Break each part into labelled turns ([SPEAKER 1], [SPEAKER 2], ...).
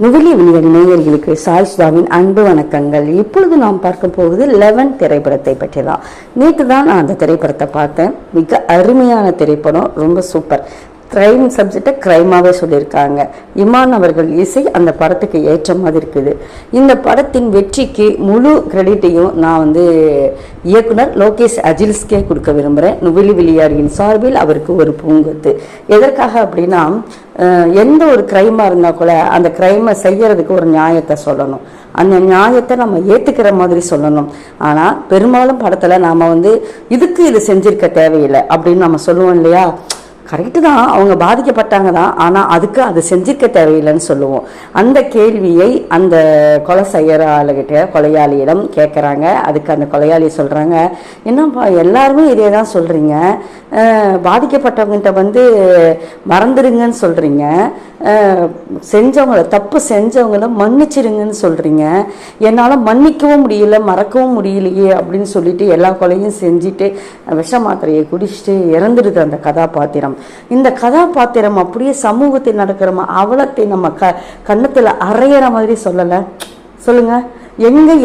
[SPEAKER 1] நுவலி விழிகள் நேயர்களுக்கு சாய் சுதாவின் அன்பு வணக்கங்கள். இப்பொழுது நாம் பார்க்க போவது 11 திரைப்படத்தை பற்றி தான். நேற்று தான் நான் அந்த திரைப்படத்தை பார்த்தேன். மிக அருமையான திரைப்படம், ரொம்ப சூப்பர். கிரைம் சப்ஜெக்டை கிரைமாகவே சொல்லியிருக்காங்க. இமான் அவர்கள் இசை அந்த படத்துக்கு ஏற்ற மாதிரி இருக்குது. இந்த படத்தின் வெற்றிக்கு முழு கிரெடிட்டையும் நான் இயக்குனர் லோகேஷ் அஜில்ஸ்கே கொடுக்க விரும்புகிறேன். நுவலி விளையாடியின் சார்பில் அவருக்கு ஒரு பூங்கொத்து. எதற்காக அப்படின்னா, எந்த ஒரு கிரைமாக இருந்தால் கூட அந்த கிரைமை செய்யறதுக்கு ஒரு நியாயத்தை சொல்லணும். அந்த நியாயத்தை நம்ம ஏற்றுக்கிற மாதிரி சொல்லணும். ஆனால் பெரும்பாலும் படத்தில் நாம் இதுக்கு இது செஞ்சிருக்க தேவையில்லை அப்படின்னு நம்ம சொல்லுவோம் இல்லையா. கரெக்டு தான், அவங்க பாதிக்கப்பட்டாங்க தான், ஆனால் அதுக்கு அது செஞ்சிருக்க தேவையில்லைன்னு சொல்லுவோம். அந்த கேள்வியை அந்த கொலை செய்யறாளுகிட்ட கொலையாளியிடம் கேட்குறாங்க. அதுக்கு அந்த கொலையாளி சொல்கிறாங்க, என்னப்பா எல்லாருமே இதே தான் சொல்கிறீங்க, பாதிக்கப்பட்டவங்ககிட்ட மறந்துடுங்கன்னு சொல்கிறீங்க, செஞ்சவங்கள தப்பு செஞ்சவங்கள மன்னிச்சிடுங்கன்னு சொல்கிறீங்க, என்னால் மன்னிக்கவும் முடியல மறக்கவும் முடியலையே அப்படின்னு சொல்லிட்டு எல்லா கொலையும் செஞ்சுட்டு விஷ மாத்திரையை குடிச்சிட்டு இறந்துடுது அந்த கதாபாத்திரம். இந்த கதாபாத்திரம் அப்படியே சமூகத்தில் நடக்கிற அவலத்தை நம்ம கண்ணத்தில் அரையிற மாதிரி சொல்லலை. சொல்லுங்க,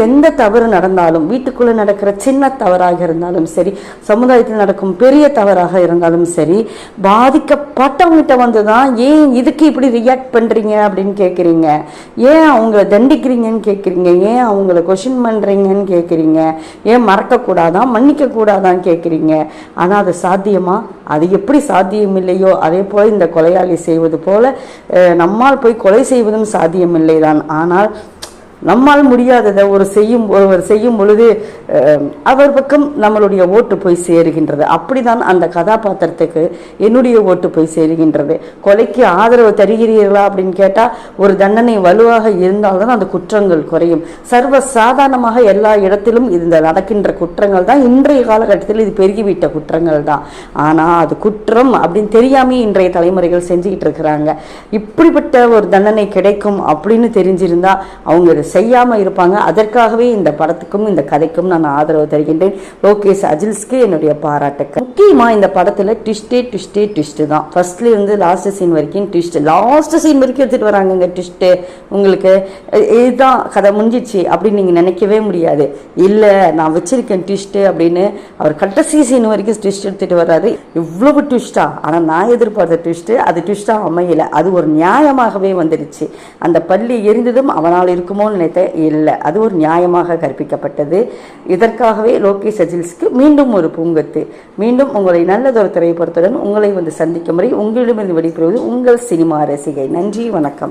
[SPEAKER 1] எந்த தவறு நடந்தாலும், வீட்டுக்குள்ளே நடக்கிற சின்ன தவறாக இருந்தாலும் சரி, சமுதாயத்தில் நடக்கும் பெரிய தவறாக இருந்தாலும் சரி, பாதிக்கப்பட்டவங்கிட்ட தான் ஏன் இதுக்கு இப்படி ரியாக்ட் பண்ணுறீங்க அப்படின்னு கேட்குறீங்க, ஏன் அவங்கள தண்டிக்கிறீங்கன்னு கேட்குறீங்க, ஏன் அவங்கள கொஷின் பண்ணுறீங்கன்னு கேட்குறீங்க, ஏன் மறக்கக்கூடாதான் மன்னிக்கக்கூடாதான்னு கேட்குறீங்க. ஆனால் அது சாத்தியமா? அது எப்படி சாத்தியம் இல்லையோ அதே போல் இந்த கொலையாளி செய்வது போல நம்மால் போய் கொலை செய்வதும் சாத்தியமில்லை தான். ஆனால் நம்மால் முடியாததை ஒருவர் செய்யும் பொழுது அவர் பக்கம் நம்மளுடைய ஓட்டு போய் சேருகின்றது. அப்படிதான் அந்த கதாபாத்திரத்துக்கு என்னுடைய ஓட்டு போய் சேருகின்றது. கொலைக்கு ஆதரவு தருகிறீர்களா அப்படின்னு கேட்டால் ஒரு தண்டனை வலுவாக இருந்தால்தான் அந்த குற்றங்கள் குறையும். சர்வ சாதாரணமாக எல்லா இடத்திலும் இந்த நடக்கின்ற குற்றங்கள் தான் இன்றைய காலகட்டத்தில் இது பெருகிவிட்ட குற்றங்கள் தான். ஆனால் அது குற்றம் அப்படின்னு தெரியாமே இன்றைய தலைமுறைகள் செஞ்சுக்கிட்டு இருக்கிறாங்க. இப்படிப்பட்ட ஒரு தண்டனை கிடைக்கும் அப்படின்னு தெரிஞ்சிருந்தா அவங்க செய்யாமல் இருப்பாங்க. அதற்காகவே இந்த படத்துக்கும் இந்த கதைக்கும் நான் ஆதரவு தருகின்றேன். லோகேஷ் அஜில்ஸ்க்கு என்னுடைய பாராட்டுக்கள். முக்கியமாக இந்த படத்தில் ட்விஸ்ட்டு தான். ஃபர்ஸ்ட்ல இருந்து லாஸ்ட் சீன் வரைக்கும் ட்விஸ்ட், லாஸ்ட் சீன் வரைக்கும் எடுத்துகிட்டு வராங்க ட்விஸ்ட்டு. உங்களுக்கு இதுதான் கதை முடிஞ்சிச்சு அப்படின்னு நீங்கள் நினைக்கவே முடியாது. இல்லை நான் வச்சிருக்கேன் ட்விஸ்ட்டு அப்படின்னு அவர் கடைசி சீன் வரைக்கும் ட்விஸ்ட் எடுத்துகிட்டு வர்றாரு. இவ்வளவு ட்விஸ்டா? ஆனால் நான் எதிர்பார்த்த ட்விஸ்ட்டு அது ட்விஸ்டாக அமையலை. அது ஒரு நியாயமாகவே வந்துடுச்சு. அந்த பள்ளி எரிந்ததும் அவனால் இருக்குமோ இல்லை, அது ஒரு நியாயமாக கற்பிக்கப்பட்டது. இதற்காகவே லோகேஷ் அஜில்ஸ்க்கு மீண்டும் ஒரு பூங்கொத்து. மீண்டும் உங்களை நல்லதொரு திரைப்படத்துடன் உங்களை சந்திக்கும் வரை உங்களிடமிருந்து விடைபெறுவது உங்கள் சினிமா ரசிகை. நன்றி, வணக்கம்.